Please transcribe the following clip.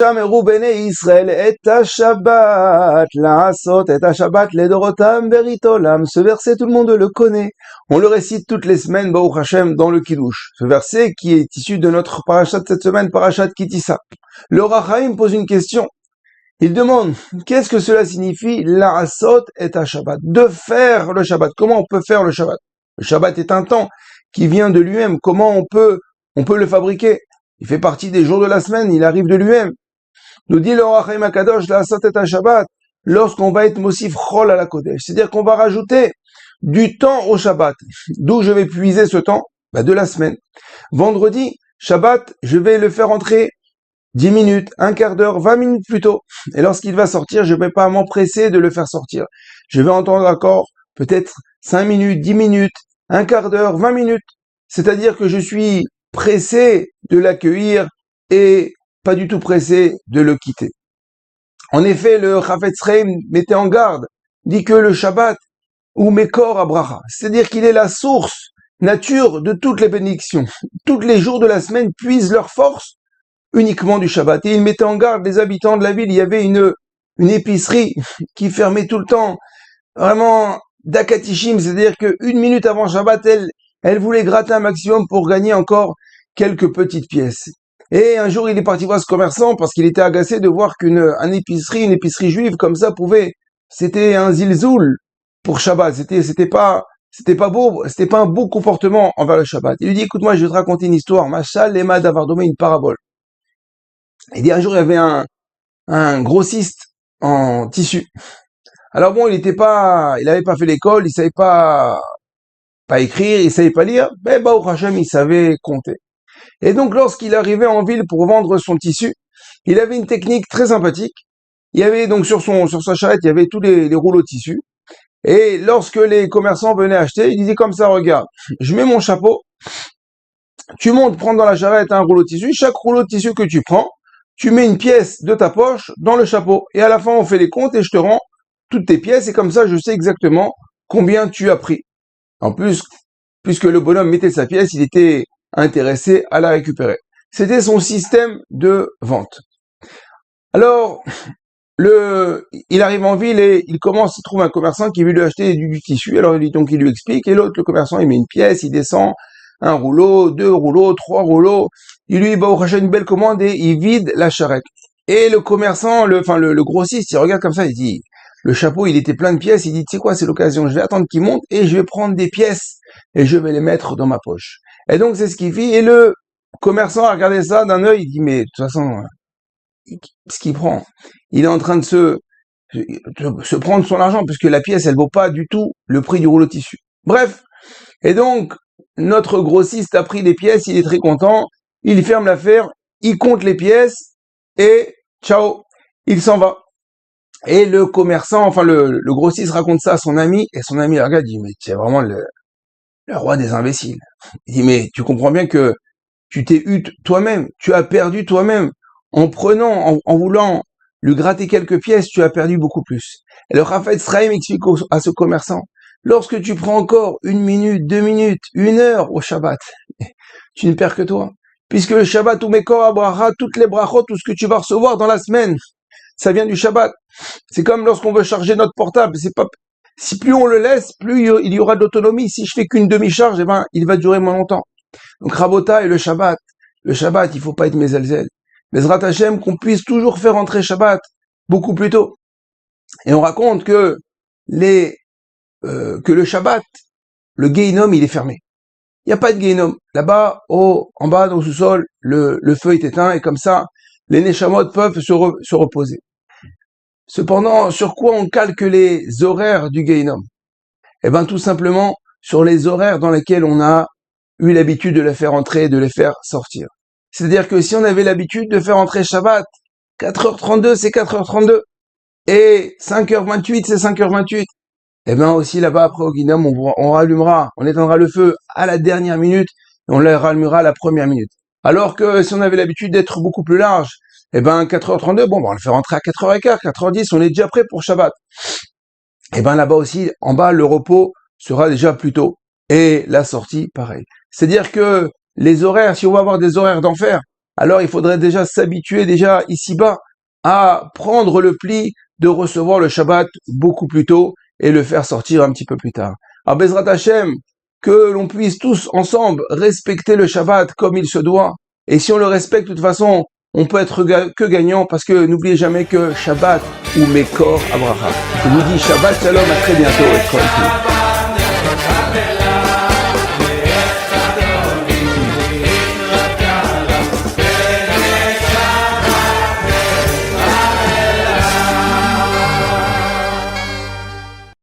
Shameru bnei Israël et Shabbat, la'asot et Shabbat ledorotam beritolam. Ce verset, tout le monde le connaît. On le récite toutes les semaines, Baruch Hashem, dans le Kiddush. Ce verset qui est issu de notre parashat de cette semaine, parashat Kitissa. Le Rachaim pose une question. Il demande, qu'est-ce que cela signifie, la'asot et Shabbat? De faire le Shabbat. Comment on peut faire le Shabbat? Le Shabbat est un temps qui vient de lui-même. Comment on peut le fabriquer? Il fait partie des jours de la semaine, il arrive de lui-même. Nous dit le Rachaim HaKadosh, la'asot et Shabbat, lorsqu'on va être mosif chol à la Kodesh. C'est-à-dire qu'on va rajouter du temps au Shabbat. D'où je vais puiser ce temps? De la semaine. Vendredi, Shabbat, je vais le faire entrer 10 minutes, un quart d'heure, 20 minutes plus tôt. Et lorsqu'il va sortir, je ne vais pas m'empresser de le faire sortir. Je vais entendre encore peut-être 5 minutes, 10 minutes, un quart d'heure, 20 minutes. C'est-à-dire que je suis pressé de l'accueillir et pas du tout pressé de le quitter. En effet, le Chafetz Chaim mettait en garde, dit que le Shabbat, ou Mekor Abraha, c'est-à-dire qu'il est la source nature de toutes les bénédictions. Tous les jours de la semaine puisent leur force uniquement du Shabbat. Et il mettait en garde les habitants de la ville. Il y avait une épicerie qui fermait tout le temps, vraiment d'akatishim, c'est-à-dire qu'une minute avant Shabbat, elle voulait gratter un maximum pour gagner encore quelques petites pièces. Et un jour, il est parti voir ce commerçant parce qu'il était agacé de voir une épicerie juive comme ça c'était un zilzoul pour Shabbat. C'était pas beau, c'était pas un beau comportement envers le Shabbat. Il lui dit, écoute-moi, je vais te raconter une histoire. Machal lema d'avoir donné une parabole. Il dit, un jour, il y avait un grossiste en tissu. Alors bon, il avait pas fait l'école, il savait pas écrire, il savait pas lire, mais Baruch Hashem, il savait compter. Et donc, lorsqu'il arrivait en ville pour vendre son tissu, il avait une technique très sympathique. Il y avait donc sur sa charrette, il y avait tous les rouleaux de tissu. Et lorsque les commerçants venaient acheter, il disait comme ça, regarde, je mets mon chapeau, tu montes prendre dans la charrette un rouleau de tissu, chaque rouleau de tissu que tu prends, tu mets une pièce de ta poche dans le chapeau. Et à la fin, on fait les comptes et je te rends toutes tes pièces. Et comme ça, je sais exactement combien tu as pris. En plus, puisque le bonhomme mettait sa pièce, il était intéressé à la récupérer. C'était son système de vente. Alors, il arrive en ville et il trouve un commerçant qui veut lui acheter du tissu. Alors, il lui explique. Et l'autre, le commerçant, il met une pièce, il descend un rouleau, 2 rouleaux, 3 rouleaux. Il lui achète une belle commande et il vide la charrette. Et le commerçant, le grossiste, il regarde comme ça, il dit, le chapeau, il était plein de pièces, il dit, tu sais quoi, c'est l'occasion, je vais attendre qu'il monte et je vais prendre des pièces et je vais les mettre dans ma poche. Et donc, c'est ce qu'il fit. Et le commerçant a regardé ça d'un œil, il dit, mais de toute façon, ce qu'il prend, il est en train de se prendre son argent, puisque la pièce, elle vaut pas du tout le prix du rouleau de tissu. Bref. Et donc, notre grossiste a pris les pièces, il est très content, il ferme l'affaire, il compte les pièces, et ciao, il s'en va. Et le commerçant, le grossiste raconte ça à son ami, et son ami le regarde, il dit, mais tu es vraiment le roi des imbéciles. Il dit, mais tu comprends bien que tu t'es eu toi-même, tu as perdu toi-même. En voulant lui gratter quelques pièces, tu as perdu beaucoup plus. Et le Chafetz Chaim explique à ce commerçant, lorsque tu prends encore 1 minute, 2 minutes, 1 heure au Shabbat, tu ne perds que toi. Puisque le Shabbat ou Mekor Abraha, toutes les brachot, tout ce que tu vas recevoir dans la semaine, ça vient du Shabbat. C'est comme lorsqu'on veut charger notre portable. Si plus on le laisse, plus il y aura de l'autonomie. Si je fais qu'une demi-charge, il va durer moins longtemps. Donc Rabota et le Shabbat, il faut pas être mézelzel. Bezrat Hashem, qu'on puisse toujours faire entrer Shabbat beaucoup plus tôt. Et on raconte que le Shabbat, le Gehinom, il est fermé. Il n'y a pas de Gehinom. Là-bas, en bas, dans le sous-sol, le feu est éteint et comme ça, les Neshamot peuvent se reposer. Cependant, sur quoi on calque les horaires du Gehinom? Tout simplement, sur les horaires dans lesquels on a eu l'habitude de les faire entrer et de les faire sortir. C'est-à-dire que si on avait l'habitude de faire entrer Shabbat, 4h32, c'est 4h32. Et 5h28, c'est 5h28. Aussi là-bas, après au Gehinom, on éteindra le feu à la dernière minute, et on le rallumera à la première minute. Alors que si on avait l'habitude d'être beaucoup plus large, 4h32, on va le faire entrer à 4h15, 4h10, on est déjà prêt pour Shabbat. Là-bas aussi, en bas, le repos sera déjà plus tôt. Et la sortie, pareil. C'est-à-dire que les horaires, si on va avoir des horaires d'enfer, alors il faudrait déjà s'habituer déjà ici-bas à prendre le pli de recevoir le Shabbat beaucoup plus tôt et le faire sortir un petit peu plus tard. Alors Bezrat Hashem, que l'on puisse tous ensemble respecter le Shabbat comme il se doit. Et si on le respecte, de toute façon, on peut être que gagnant parce que n'oubliez jamais que Shabbat ou Mekor Abraham. Je vous dis Shabbat Shalom, à très bientôt et